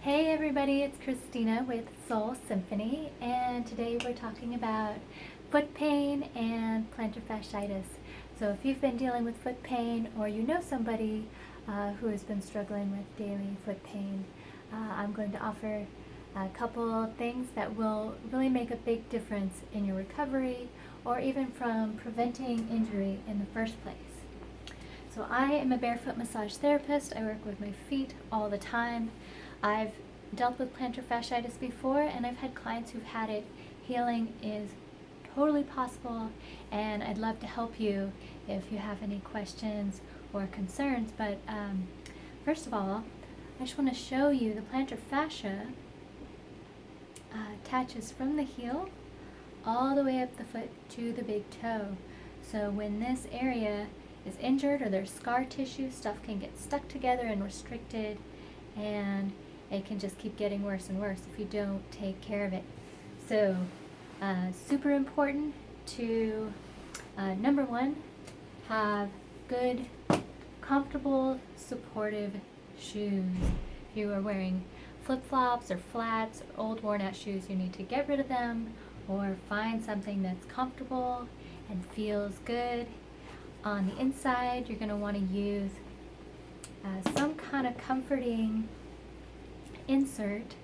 Hey everybody, it's Christina with Symphony, and today we're talking about foot pain and plantar fasciitis. So if you've been dealing with foot pain or you know somebody who has been struggling with daily foot pain, I'm going to offer a couple things that will really make a big difference in your recovery or even from preventing injury in the first place. So I am a barefoot massage therapist. I work with my feet all the time. I've dealt with plantar fasciitis before, and I've had clients who've had it. Healing is totally possible, and I'd love to help you if you have any questions or concerns. But first of all, I just want to show you the plantar fascia attaches from the heel all the way up the foot to the big toe. So when this area is injured or there's scar tissue, stuff can get stuck together and restricted, and it can just keep getting worse and worse if you don't take care of it. So super important to number one, have good, comfortable, supportive shoes. If you are wearing flip-flops or flats or old worn-out shoes, you need to get rid of them or find something that's comfortable and feels good. On the inside, you're going to want to use some kind of comforting insert.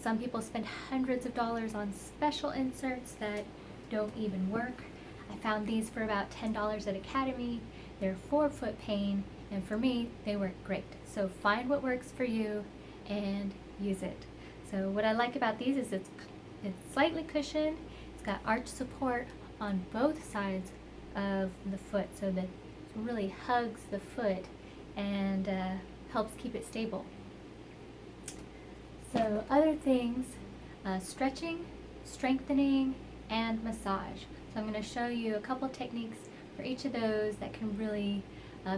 Some people spend hundreds of dollars on special inserts that don't even work. I found these for about $10 at Academy. They're for foot pain, and for me, they work great. So find what works for you and use it. So what I like about these is it's slightly cushioned. It's got arch support on both sides of the foot, so that it really hugs the foot and helps keep it stable. So other things, stretching, strengthening, and massage. So I'm going to show you a couple techniques for each of those that can really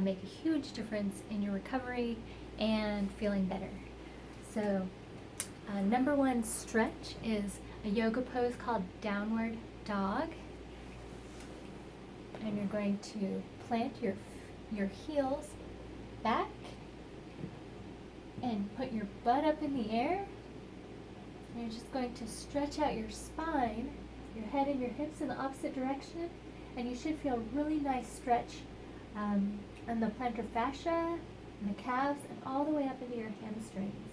make a huge difference in your recovery and feeling better. So number one stretch is a yoga pose called downward dog. And you're going to plant your heels back and put your butt up in the air. And you're just going to stretch out your spine, your head and your hips in the opposite direction, and you should feel a really nice stretch on the plantar fascia and the calves and all the way up into your hamstrings.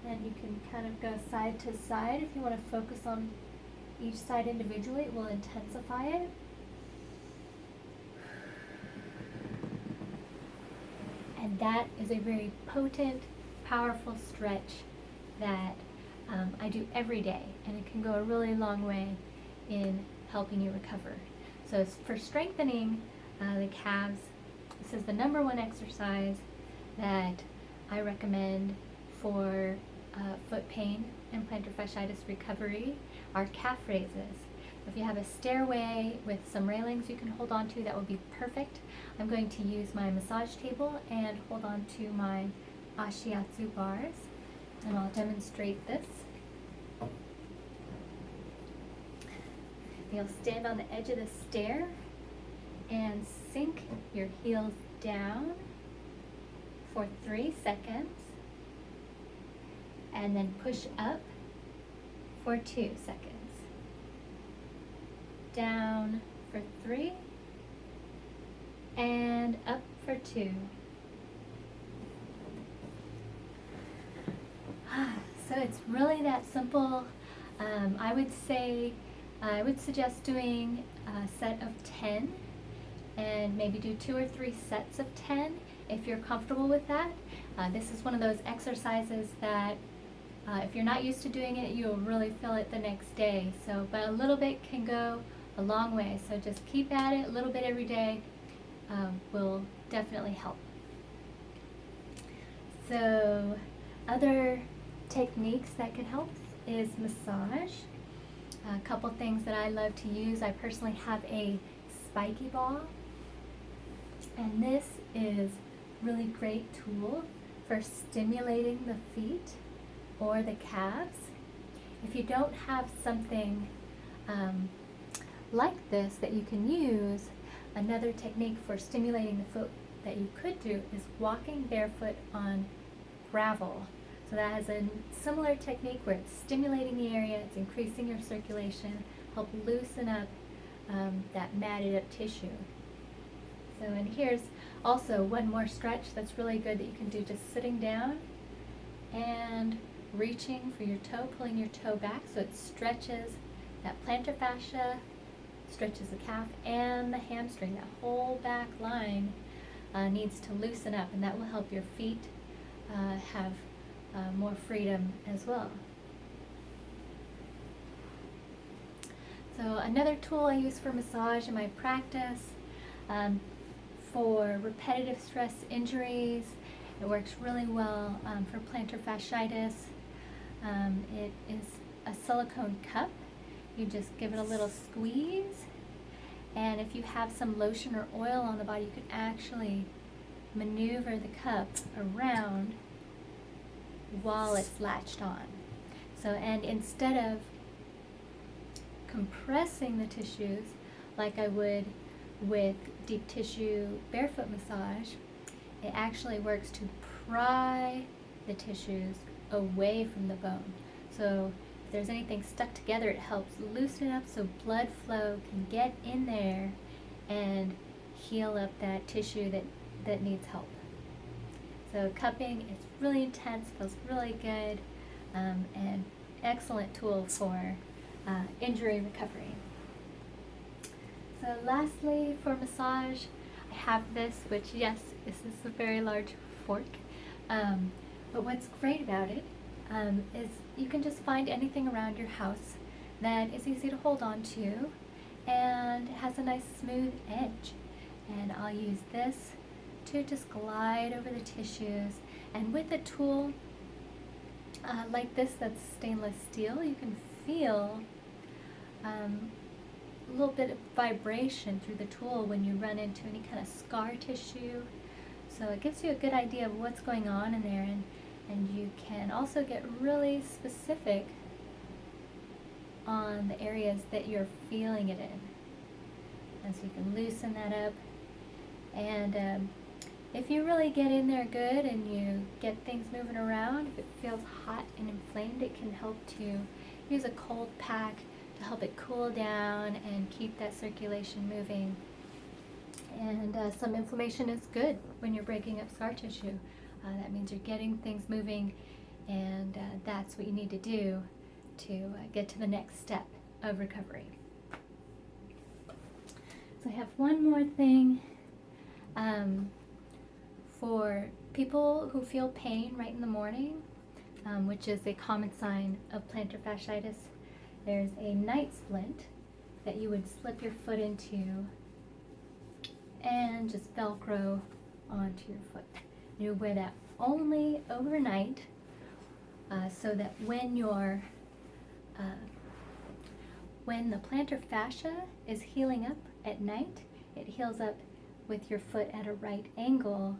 And you can kind of go side to side if you want to focus on each side individually. It will intensify it. And that is a very potent, powerful stretch that I do every day, and it can go a really long way in helping you recover. So for strengthening the calves, this is the number one exercise that I recommend for foot pain and plantar fasciitis recovery are calf raises. If you have a stairway with some railings you can hold on to, that would be perfect. I'm going to use my massage table and hold on to my Ashiatsu bars, and I'll demonstrate this. You'll stand on the edge of the stair and sink your heels down for 3 seconds, and then push up for 2 seconds. Down for 3, and up for 2. So it's really that simple. I would suggest doing a set of 10, and maybe do 2 or 3 sets of 10 if you're comfortable with that. This is one of those exercises that if you're not used to doing it, you'll really feel it the next day. So, but a little bit can go a long way. So just keep at it. A little bit every day will definitely help. So other techniques that can help is massage. A couple things that I love to use. I personally have a spiky ball, and this is really great tool for stimulating the feet or the calves. If you don't have something like this that you can use, another technique for stimulating the foot that you could do is walking barefoot on gravel. So that has a similar technique where it's stimulating the area, it's increasing your circulation, help loosen up that matted up tissue. So, and here's also one more stretch that's really good that you can do just sitting down and reaching for your toe, pulling your toe back so it stretches that plantar fascia, stretches the calf and the hamstring. That whole back line needs to loosen up, and that will help your feet have more freedom as well. So another tool I use for massage in my practice for repetitive stress injuries, it works really well for plantar fasciitis. It is a silicone cup. You just give it a little squeeze, and if you have some lotion or oil on the body, you can actually maneuver the cup around while it's latched on. So, and instead of compressing the tissues like I would with deep tissue barefoot massage, it actually works to pry the tissues away from the bone. So if there's anything stuck together, it helps loosen it up so blood flow can get in there and heal up that tissue that needs help. So cupping is really intense, feels really good, and excellent tool for injury recovery. So lastly, for massage, I have this, which yes, this is a very large fork, but what's great about it is you can just find anything around your house that is easy to hold on to and has a nice smooth edge. And I'll use this to just glide over the tissues, and with a tool like this that's stainless steel, you can feel a little bit of vibration through the tool when you run into any kind of scar tissue. So it gives you a good idea of what's going on in there, and you can also get really specific on the areas that you're feeling it in. And so you can loosen that up. And if you really get in there good and you get things moving around, if it feels hot and inflamed, it can help to use a cold pack to help it cool down and keep that circulation moving. And some inflammation is good when you're breaking up scar tissue. That means you're getting things moving, and that's what you need to do to get to the next step of recovery. So I have one more thing for people who feel pain right in the morning, which is a common sign of plantar fasciitis. There's a night splint that you would slip your foot into and just Velcro onto your foot. You wear that only overnight, so that when the plantar fascia is healing up at night, it heals up with your foot at a right angle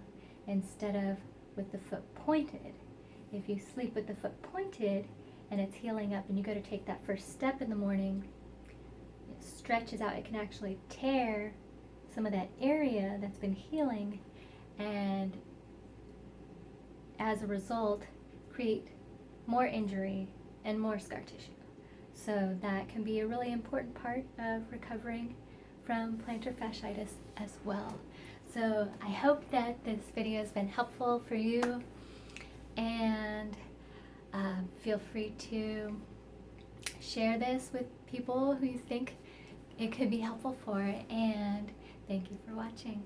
instead of with the foot pointed. If you sleep with the foot pointed and it's healing up and you go to take that first step in the morning, it stretches out. It can actually tear some of that area that's been healing, and as a result create more injury and more scar tissue. So that can be a really important part of recovering from plantar fasciitis as well. So I hope that this video has been helpful for you, and feel free to share this with people who you think it could be helpful for, and thank you for watching.